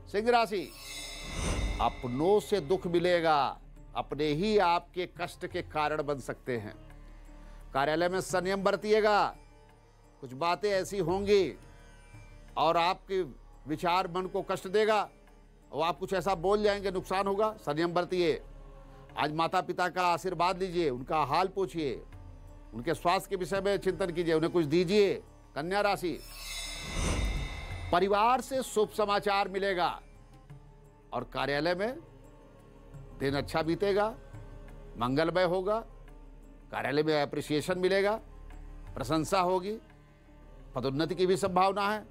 सिंह राशि, अपनों से दुख मिलेगा, अपने ही आपके कष्ट के कारण बन सकते हैं। कार्यालय में संयम बरतिएगा, कुछ बातें ऐसी होंगी और आपके विचार मन को कष्ट देगा और आप कुछ ऐसा बोल जाएंगे, नुकसान होगा। संयम बरतिए। आज माता पिता का आशीर्वाद लीजिए, उनका हाल पूछिए, उनके स्वास्थ्य के विषय में चिंतन कीजिए, उन्हें कुछ दीजिए। कन्या राशि, परिवार से शुभ समाचार मिलेगा और कार्यालय में दिन अच्छा बीतेगा, मंगलमय होगा। कार्यालय में एप्रिसिएशन मिलेगा, प्रशंसा होगी, पदोन्नति की भी संभावना है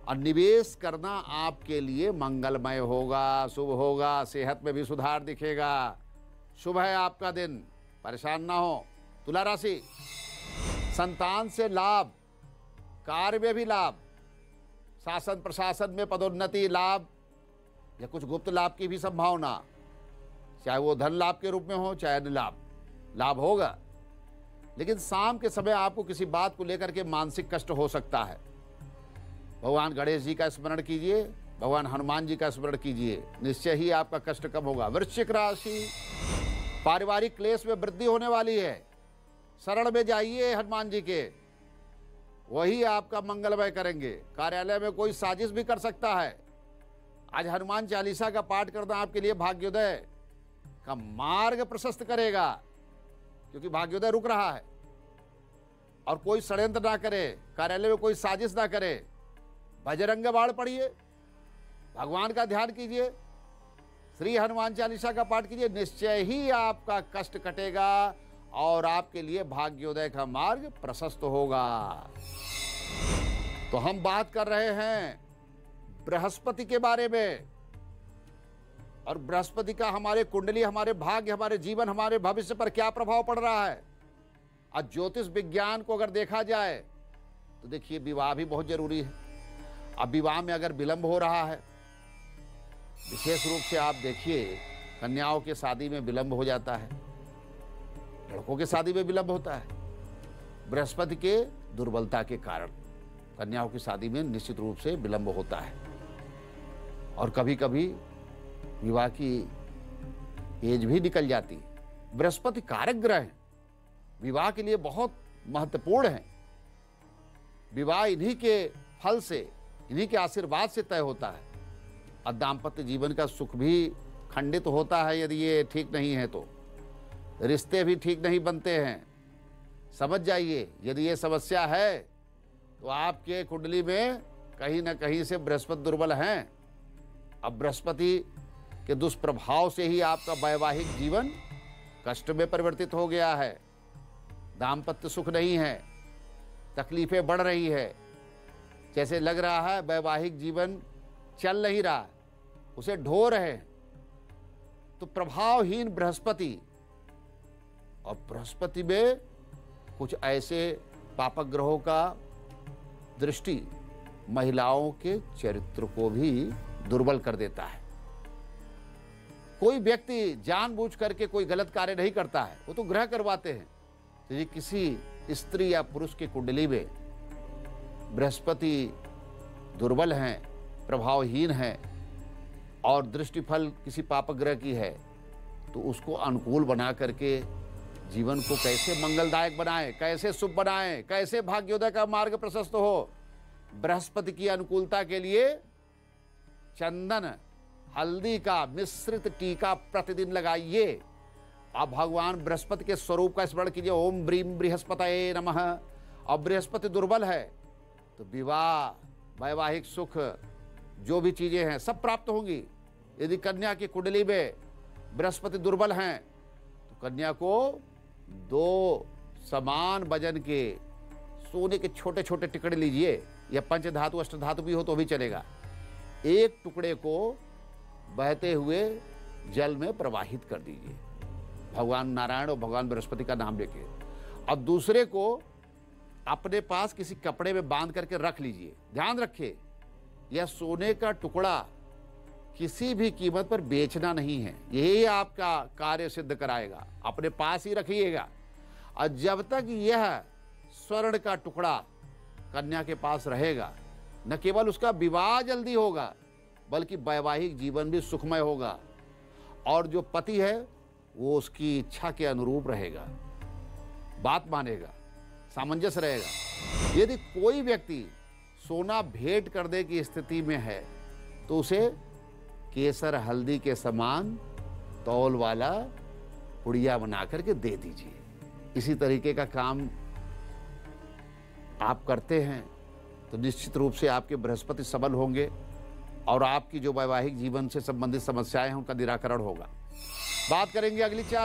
और निवेश करना आपके लिए मंगलमय होगा, शुभ होगा। सेहत में भी सुधार दिखेगा। शुभ है आपका दिन, परेशान ना हो। तुला राशि, संतान से लाभ, कार्य में भी लाभ, शासन प्रशासन में पदोन्नति, लाभ या कुछ गुप्त लाभ की भी संभावना, चाहे वो धन लाभ के रूप में हो चाहे अन्य लाभ, लाभ होगा। लेकिन शाम के समय आपको किसी बात को लेकर के मानसिक कष्ट हो सकता है। भगवान गणेश जी का स्मरण कीजिए, भगवान हनुमान जी का स्मरण कीजिए, निश्चय ही आपका कष्ट कम होगा। वृश्चिक राशि, पारिवारिक क्लेश में वृद्धि होने वाली है। शरण में जाइए हनुमान जी के, वही आपका मंगलमय करेंगे। कार्यालय में कोई साजिश भी कर सकता है। आज हनुमान चालीसा का पाठ करना आपके लिए भाग्योदय का मार्ग प्रशस्त करेगा, क्योंकि भाग्योदय रुक रहा है। और कोई षड्यंत्र ना करे, कार्यालय में कोई साजिश ना करे। बजरंग बाण पढ़िए, भगवान का ध्यान कीजिए, श्री हनुमान चालीसा का पाठ कीजिए, निश्चय ही आपका कष्ट कटेगा और आपके लिए भाग्योदय का मार्ग प्रशस्त होगा। तो हम बात कर रहे हैं बृहस्पति के बारे में, और बृहस्पति का हमारे कुंडली, हमारे भाग्य, हमारे जीवन, हमारे भविष्य पर क्या प्रभाव पड़ रहा है। आज ज्योतिष विज्ञान को अगर देखा जाए तो देखिए, विवाह भी बहुत जरूरी है। अब विवाह में अगर विलंब हो रहा है, विशेष रूप से आप देखिए, कन्याओं के शादी में विलंब हो जाता है, लड़कों के शादी में विलंब होता है। बृहस्पति के दुर्बलता के कारण कन्याओं की शादी में निश्चित रूप से विलंब होता है। और कभी कभी विवाह की एज भी निकल जाती है। बृहस्पति कारक ग्रह है, विवाह के लिए बहुत महत्वपूर्ण है। विवाह इन्हीं के फल से, इन्हीं के आशीर्वाद से तय होता है। और दाम्पत्य जीवन का सुख भी खंडित होता है यदि ये ठीक नहीं है तो। रिश्ते भी ठीक नहीं बनते हैं। समझ जाइए, यदि ये समस्या है तो आपके कुंडली में कहीं ना कहीं से बृहस्पति दुर्बल हैं। अब बृहस्पति के दुष्प्रभाव से ही आपका वैवाहिक जीवन कष्ट में परिवर्तित हो गया है। दाम्पत्य सुख नहीं है, तकलीफें बढ़ रही है, जैसे लग रहा है वैवाहिक जीवन चल नहीं रहा, उसे ढो रहे। तो प्रभावहीन बृहस्पति, और बृहस्पति में कुछ ऐसे पापक ग्रहों का दृष्टि महिलाओं के चरित्र को भी दुर्बल कर देता है। कोई व्यक्ति जानबूझ करके कोई गलत कार्य नहीं करता है, वो तो ग्रह करवाते हैं। तो ये किसी स्त्री या पुरुष की कुंडली में बृहस्पति दुर्बल हैं, प्रभावहीन हैं और दृष्टिफल किसी पापक ग्रह की है, तो उसको अनुकूल बना करके जीवन को कैसे मंगलदायक बनाएं, कैसे शुभ बनाएं, कैसे भाग्योदय का मार्ग प्रशस्त हो। बृहस्पति की अनुकूलता के लिए चंदन, हल्दी का मिश्रित टीका प्रतिदिन लगाइए। आप भगवान बृहस्पति के स्वरूप का स्मरण कीजिए, ओम ब्रीम बृहस्पतये नमः। और बृहस्पति दुर्बल है तो विवाह, वैवाहिक सुख, जो भी चीजें हैं सब प्राप्त होंगी। यदि कन्या की कुंडली में बृहस्पति दुर्बल हैं तो कन्या को 2 समान वजन के सोने के छोटे छोटे टुकड़े लीजिए, या पंचधातु अष्टधातु भी हो तो भी चलेगा। एक टुकड़े को बहते हुए जल में प्रवाहित कर दीजिए, भगवान नारायण और भगवान बृहस्पति का नाम लेके। और दूसरे को अपने पास किसी कपड़े में बांध करके रख लीजिए। ध्यान रखिए, यह सोने का टुकड़ा किसी भी कीमत पर बेचना नहीं है, यही आपका कार्य सिद्ध कराएगा। अपने पास ही रखिएगा। और जब तक यह स्वर्ण का टुकड़ा कन्या के पास रहेगा, न केवल उसका विवाह जल्दी होगा बल्कि वैवाहिक जीवन भी सुखमय होगा। और जो पति है वो उसकी इच्छा के अनुरूप रहेगा, बात मानेगा, सामंजस्य रहेगा। यदि कोई व्यक्ति सोना भेंट करने की स्थिति में है तो उसे केसर हल्दी के समान तौल वाला पुड़िया बना करके दे दीजिए। इसी तरीके का काम आप करते हैं तो निश्चित रूप से आपके बृहस्पति सबल होंगे और आपकी जो वैवाहिक जीवन से संबंधित समस्याएं हैं उनका निराकरण होगा। बात करेंगे अगली 4